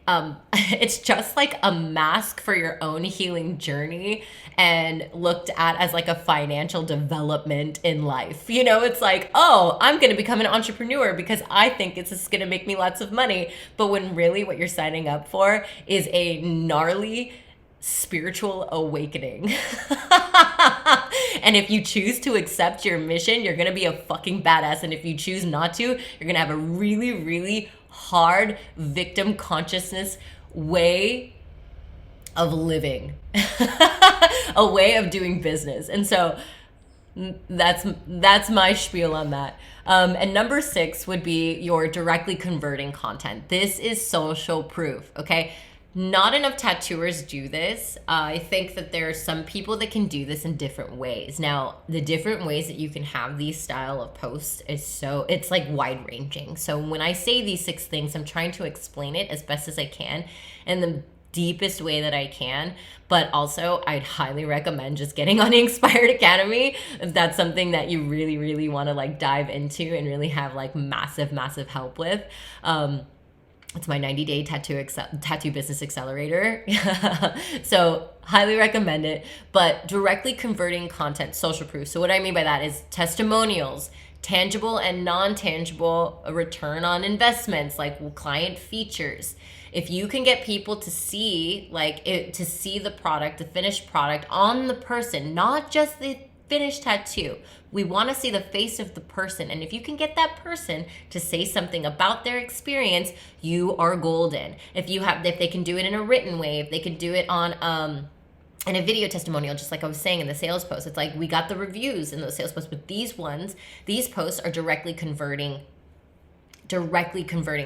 it's just like a mask for your own healing journey, and looked at as like a financial development in life. It's like, oh, I'm going to become an entrepreneur because I think it's just going to make me lots of money. But when really what you're signing up for is a gnarly spiritual awakening. And if you choose to accept your mission, you're going to be a fucking badass. And if you choose not to, you're going to have a really, really hard victim consciousness way of living, a way of doing business. And so that's my spiel on that. And number 6 would be your directly converting content. This is social proof, okay? Not enough tattooers do this. I think that there are some people that can do this in different ways. Now, the different ways that you can have these style of posts it's like wide ranging. So when I say these 6 things, I'm trying to explain it as best as I can in the deepest way that I can. But also, I'd highly recommend just getting on InkSpired Academy if that's something that you really, really want to like dive into and really have like massive, massive help with. It's my 90-day tattoo business accelerator. So highly recommend it. But directly converting content, social proof. So what I mean by that is testimonials, tangible and non-tangible return on investments, like client features. If you can get people to see the product, the finished product on the person, not just the finished tattoo. We want to see the face of the person. And if you can get that person to say something about their experience, you are golden. If they can do it in a written way, if they can do it on in a video testimonial, just like I was saying in the sales post, it's like we got the reviews in those sales posts, but these posts are directly converting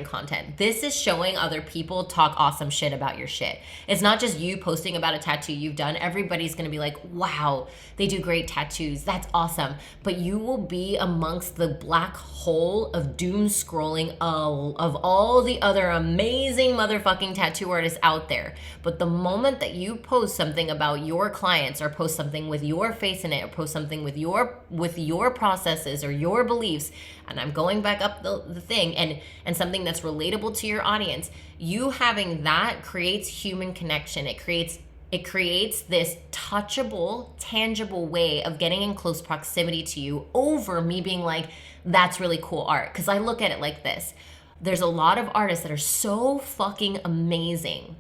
content. This is showing other people talk awesome shit about your shit. It's not just you posting about a tattoo you've done. Everybody's going to be like, wow, they do great tattoos. That's awesome. But you will be amongst the black hole of doom scrolling of all the other amazing motherfucking tattoo artists out there. But the moment that you post something about your clients, or post something with your face in it, or post something with your processes or your beliefs, and I'm going back up the thing, and something that's relatable to your audience, you having that creates human connection. It creates this touchable, tangible way of getting in close proximity to you over me being like, that's really cool art. Because I look at it like this. There's a lot of artists that are so fucking amazing,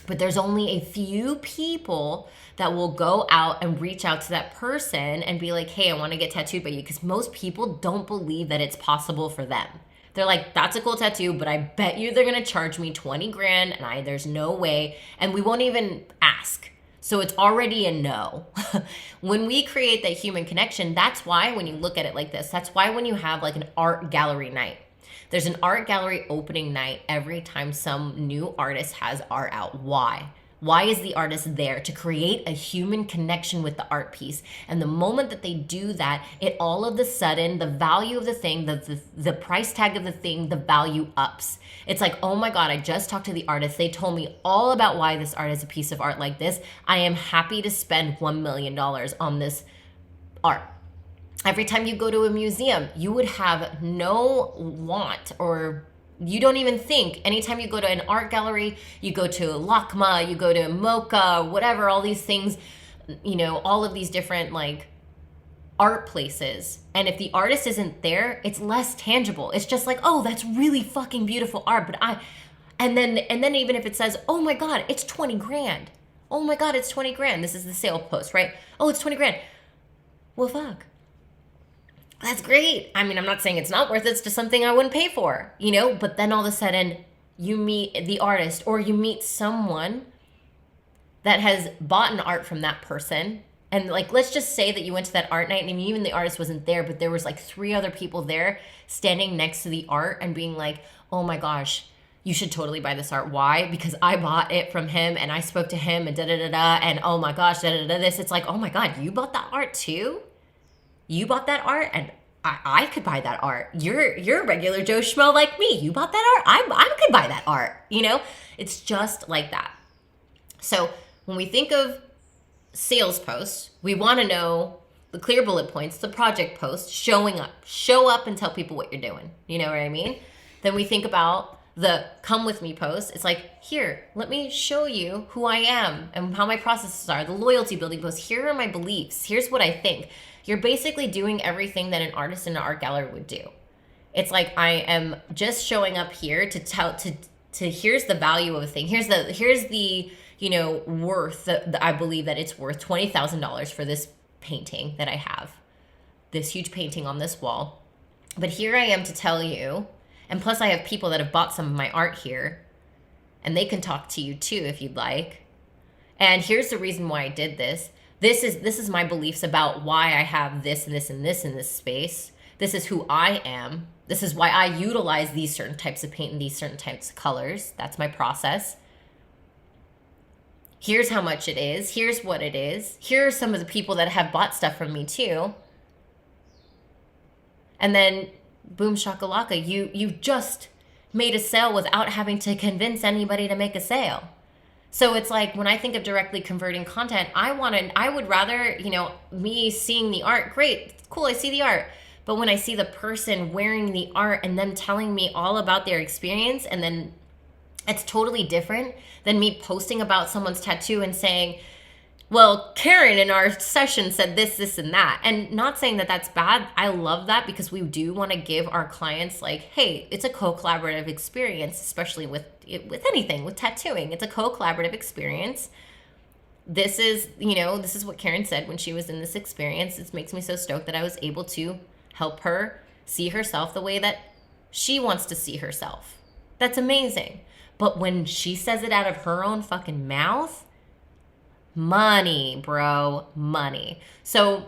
but there's only a few people that will go out and reach out to that person and be like, hey, I want to get tattooed by you. Because most people don't believe that it's possible for them. They're like, that's a cool tattoo, but I bet you they're going to charge me 20 grand and there's no way. And we won't even ask. So it's already a no. When we create that human connection, that's why when you look at it like this, that's why when you have like an art gallery night, there's an art gallery opening night every time some new artist has art out. Why? Why is the artist there? To create a human connection with the art piece. And the moment that they do that, it all of a sudden, the value of the thing, the price tag of the thing, the value ups. It's like, oh my God, I just talked to the artist. They told me all about why this art is a piece of art like this. I am happy to spend $1 million on this art. Every time you go to a museum, you would have no want, or you don't even think. Anytime you go to an art gallery, you go to LACMA, you go to MoCA, whatever, all these things, all of these different like art places. And if the artist isn't there, it's less tangible. It's just like, oh, that's really fucking beautiful art. And then even if it says, oh my God, it's 20 grand. Oh my God, it's 20 grand. This is the sale post, right? Oh, it's 20 grand. Well, fuck. That's great. I mean, I'm not saying it's not worth it. It's just something I wouldn't pay for, But then all of a sudden you meet the artist, or you meet someone that has bought an art from that person. And like, let's just say that you went to that art night and even the artist wasn't there, but there was like 3 other people there standing next to the art and being like, oh my gosh, you should totally buy this art. Why? Because I bought it from him and I spoke to him and da-da-da-da. And oh my gosh, da-da-da-da this. It's like, oh my God, you bought that art too? You bought that art, and I could buy that art. You're a regular Joe Schmo like me. You bought that art. I could buy that art. It's just like that. So when we think of sales posts, we want to know the clear bullet points, the project post, showing up. Show up and tell people what you're doing. You know what I mean? Then we think about the come with me post. It's like, here, let me show you who I am and how my processes are. The loyalty building post. Here are my beliefs. Here's what I think. You're basically doing everything that an artist in an art gallery would do. It's like, I am just showing up here to here's the value of a thing. Here's the worth that I believe that it's worth $20,000 for this painting that I have, this huge painting on this wall. But here I am to tell you, and plus I have people that have bought some of my art here, and they can talk to you too if you'd like. And here's the reason why I did this. This is my beliefs about why I have this and this and this in this space. This is who I am. This is why I utilize these certain types of paint and these certain types of colors. That's my process. Here's how much it is. Here's what it is. Here are some of the people that have bought stuff from me too. And then boom shakalaka, you just made a sale without having to convince anybody to make a sale. So it's like, when I think of directly converting content, I would rather, me seeing the art, great, cool, I see the art. But when I see the person wearing the art and them telling me all about their experience, and then it's totally different than me posting about someone's tattoo and saying, well, Karen in our session said this, this, and that. And not saying that that's bad. I love that, because we do want to give our clients like, hey, it's a co-collaborative experience, especially with anything, with tattooing. It's a co-collaborative experience. This is what Karen said when she was in this experience. It makes me so stoked that I was able to help her see herself the way that she wants to see herself. That's amazing. But when she says it out of her own fucking mouth, Money, bro, money. So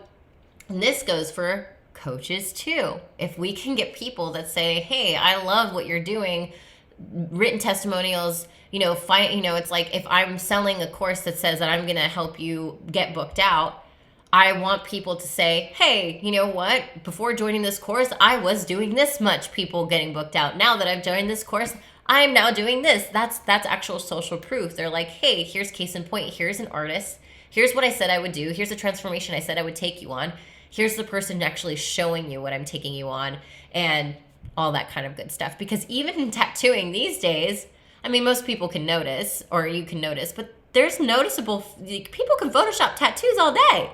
this goes for coaches too. If we can get people that say, hey, I love what you're doing, written testimonials, it's like if I'm selling a course that says that I'm going to help you get booked out, I want people to say, hey, you know what? Before joining this course, I was doing this much people getting booked out. Now that I've joined this course, I'm now doing this. That's actual social proof. They're like, hey, here's case in point. Here's an artist. Here's what I said I would do. Here's a transformation I said I would take you on. Here's the person actually showing you what I'm taking you on, and all that kind of good stuff. Because even in tattooing these days, I mean, most people can notice, or you can notice, but there's noticeable, people can Photoshop tattoos all day.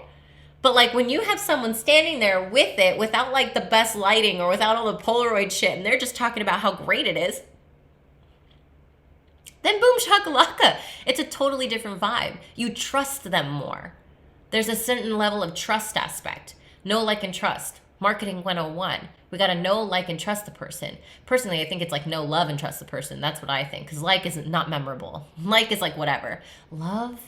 But like when you have someone standing there with it without like the best lighting or without all the Polaroid shit, and they're just talking about how great it is, then boom shakalaka. It's a totally different vibe. You trust them more. There's a certain level of trust aspect. Know, like, and trust. Marketing 101. We got to know, like, and trust the person. Personally, I think it's like know, love, and trust the person. That's what I think. Because like is not memorable. Like is like whatever. Love,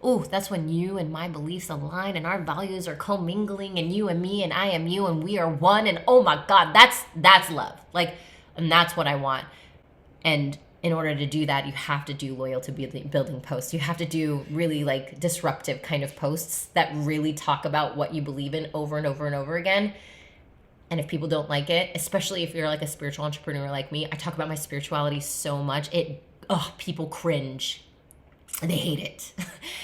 ooh, that's when you and my beliefs align and our values are commingling, and you and me and I am you and we are one. And oh my God, that's love. Like, and that's what I want. And in order to do that, you have to do loyalty building posts. You have to do really like disruptive kind of posts that really talk about what you believe in over and over and over again. And if people don't like it, especially if you're like a spiritual entrepreneur like me, I talk about my spirituality so much. People cringe. They hate it.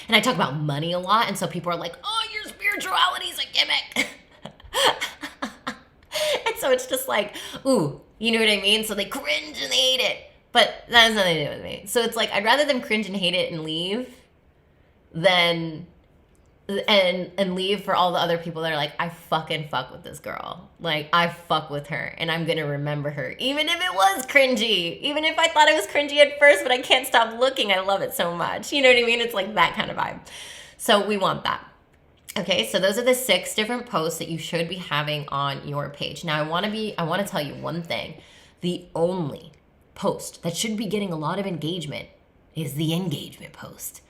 And I talk about money a lot. And so people are like, oh, your spirituality is a gimmick. And so it's just like, ooh, you know what I mean? So they cringe and they hate it. But that has nothing to do with me. So it's like, I'd rather them cringe and hate it and leave than and leave for all the other people that are like, I fucking fuck with this girl. Like, I fuck with her and I'm going to remember her. Even if it was cringy. Even if I thought it was cringy at first, but I can't stop looking. I love it so much. You know what I mean? It's like that kind of vibe. So we want that. Okay, so those are the 6 different posts that you should be having on your page. Now, I want to tell you one thing. The only post that should be getting a lot of engagement is the engagement post.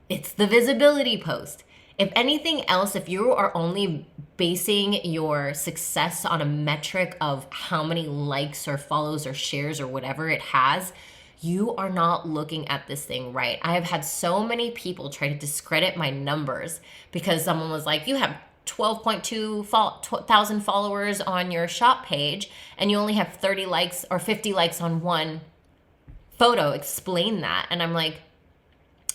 It's the visibility post. If anything else, if you are only basing your success on a metric of how many likes or follows or shares or whatever it has, you are not looking at this thing right. I have had so many people try to discredit my numbers because someone was like, you have 12.2 thousand followers on your shop page and you only have 30 likes or 50 likes on one photo. Explain that. And I'm like,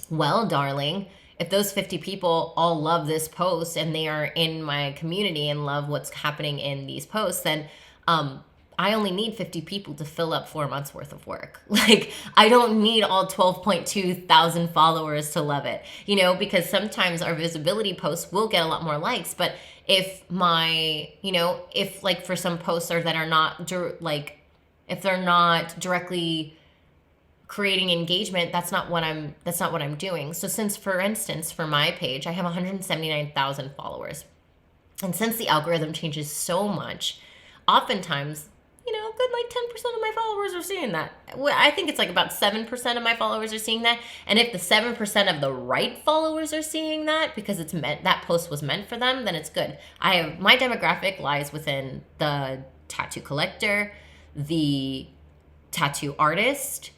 well, darling, if those 50 people all love this post and they are in my community and love what's happening in these posts, then I only need 50 people to fill up 4 months worth of work. Like, I don't need all 12.2 thousand followers to love it, because sometimes our visibility posts will get a lot more likes. But if if like for some posts that are not if they're not directly creating engagement, that's not what I'm doing. So since, for instance, for my page, I have 179,000 followers. And since the algorithm changes so much, oftentimes, good like 10% of my followers are seeing that. I think it's like about 7% of my followers are seeing that. And if the 7% of the right followers are seeing that because that post was meant for them, then it's good. My demographic lies within the tattoo collector, the tattoo artist,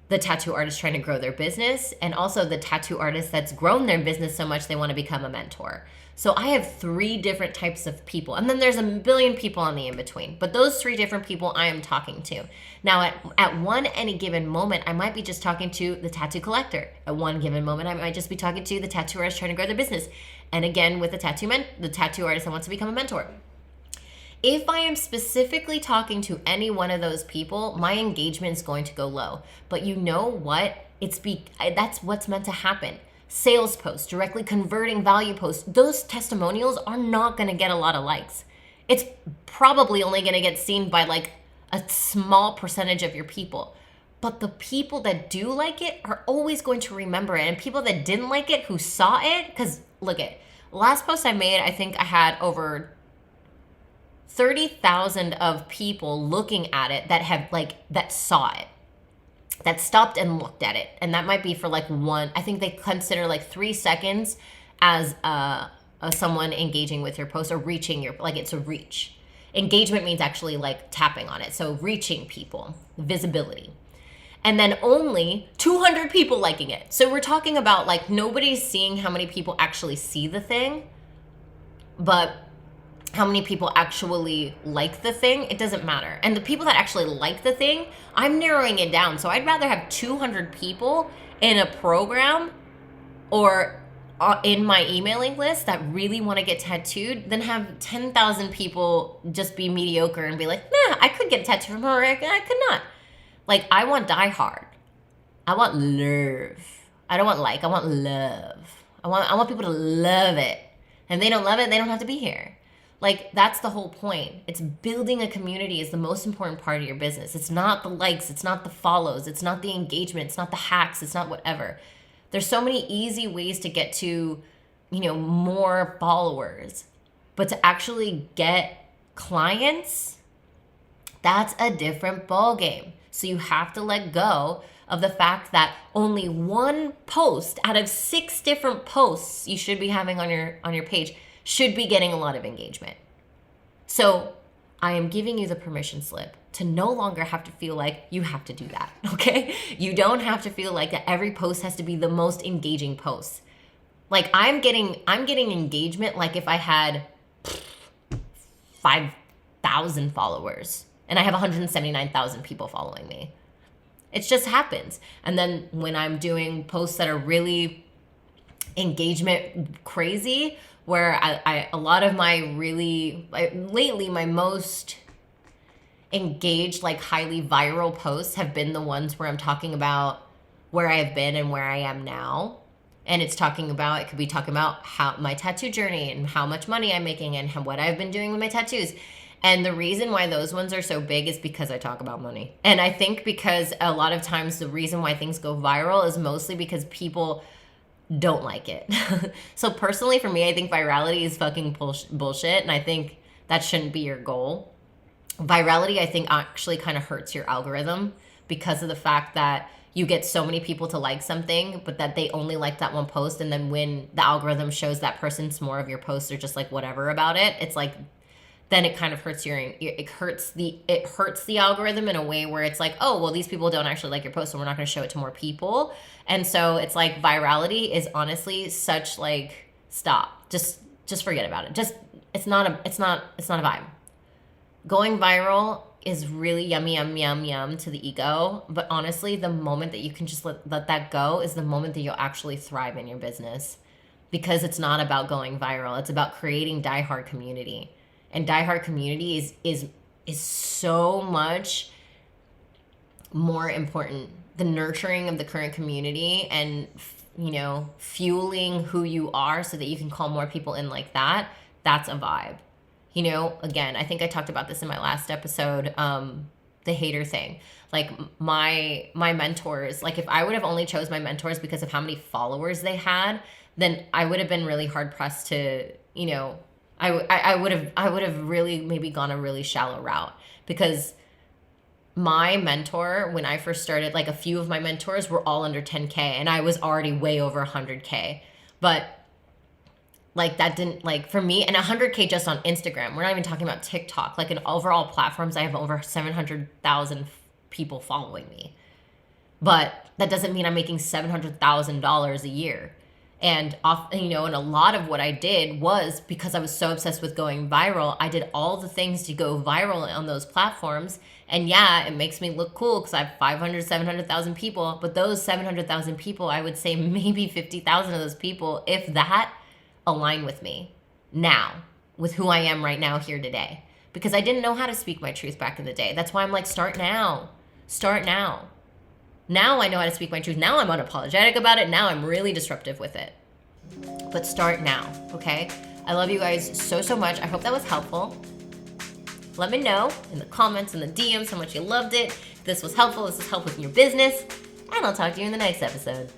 the tattoo artist trying to grow their business, and also the tattoo artist that's grown their business so much they want to become a mentor. So I have 3 different types of people. And then there's a billion people on the in-between. But those 3 different people I am talking to. Now, at any given moment, I might be just talking to the tattoo collector. At one given moment, I might just be talking to the tattoo artist trying to grow their business. And again, with the tattoo artist that wants to become a mentor. If I am specifically talking to any one of those people, my engagement is going to go low. But you know what? That's what's meant to happen. Sales posts, directly converting value posts, those testimonials are not going to get a lot of likes. It's probably only going to get seen by like a small percentage of your people. But the people that do like it are always going to remember it. And people that didn't like it, who saw it, because look at last post I made, I think I had over 30,000 of people looking at it that saw it. that stopped and looked at it. And that might be for like I think they consider like 3 seconds as someone engaging with your post or reaching like it's a reach. Engagement means actually like tapping on it. So reaching people, visibility. And then only 200 people liking it. So we're talking about like nobody's seeing how many people actually see the thing, but how many people actually like the thing, it doesn't matter. And the people that actually like the thing, I'm narrowing it down. So I'd rather have 200 people in a program or in my emailing list that really want to get tattooed than have 10,000 people just be mediocre and be like, nah, I could get a tattoo from her, I could not. Like, I want die hard. I want love. I don't want I want love. I want people to love it. And if they don't love it, they don't have to be here. Like, that's the whole point. It's building a community is the most important part of your business. It's not the likes, it's not the follows, it's not the engagement, it's not the hacks, it's not whatever. There's so many easy ways to get to, more followers. But to actually get clients, that's a different ballgame. So you have to let go of the fact that only one post out of 6 different posts you should be having on your page should be getting a lot of engagement. So I am giving you the permission slip to no longer have to feel like you have to do that, okay? You don't have to feel like that every post has to be the most engaging post. Like I'm getting engagement like if I had 5,000 followers and I have 179,000 people following me. It just happens. And then when I'm doing posts that are really engagement crazy, where a lot of my lately my most engaged, like highly viral posts have been the ones where I'm talking about where I have been and where I am now. And it could be talking about how my tattoo journey and how much money I'm making and what I've been doing with my tattoos. And the reason why those ones are so big is because I talk about money. And I think because a lot of times the reason why things go viral is mostly because people don't like it. So personally for me, I think virality is fucking bullshit. And I think that shouldn't be your goal. Virality, I think, actually kind of hurts your algorithm because of the fact that you get so many people to like something, but that they only like that one post. And then when the algorithm shows that person's more of your posts or just like whatever about it, it's like, then it kind of hurts it hurts the algorithm in a way where it's like, oh, well, these people don't actually like your post, so we're not going to show it to more people. And so it's like virality is honestly such like, stop, just forget about it. It's not a vibe. Going viral is really yummy, yum to the ego. But honestly, the moment that you can just let that go is the moment that you'll actually thrive in your business, because it's not about going viral. It's about creating diehard community. And diehard community is so much more important. The nurturing of the current community and, fueling who you are so that you can call more people in like that, that's a vibe. Again, I think I talked about this in my last episode, the hater thing. Like my mentors, like if I would have only chose my mentors because of how many followers they had, then I would have been really hard pressed to, I would have really maybe gone a really shallow route, because my mentor, when I first started, like a few of my mentors were all under 10K and I was already way over 100K. But like that didn't, like for me, and 100K just on Instagram. We're not even talking about TikTok. Like in overall platforms, I have over 700,000 people following me. But that doesn't mean I'm making $700,000 a year. And and a lot of what I did was because I was so obsessed with going viral. I did all the things to go viral on those platforms. And yeah, it makes me look cool because I have 500, 700,000 people. But those 700,000 people, I would say maybe 50,000 of those people, if that, align with me now, with who I am right now here today. Because I didn't know how to speak my truth back in the day. That's why I'm like, start now. Start now. Now I know how to speak my truth. Now I'm unapologetic about it. Now I'm really disruptive with it. But start now, okay? I love you guys so, so much. I hope that was helpful. Let me know in the comments and the DMs how much you loved it. If this was helpful, this is helpful in your business. And I'll talk to you in the next episode.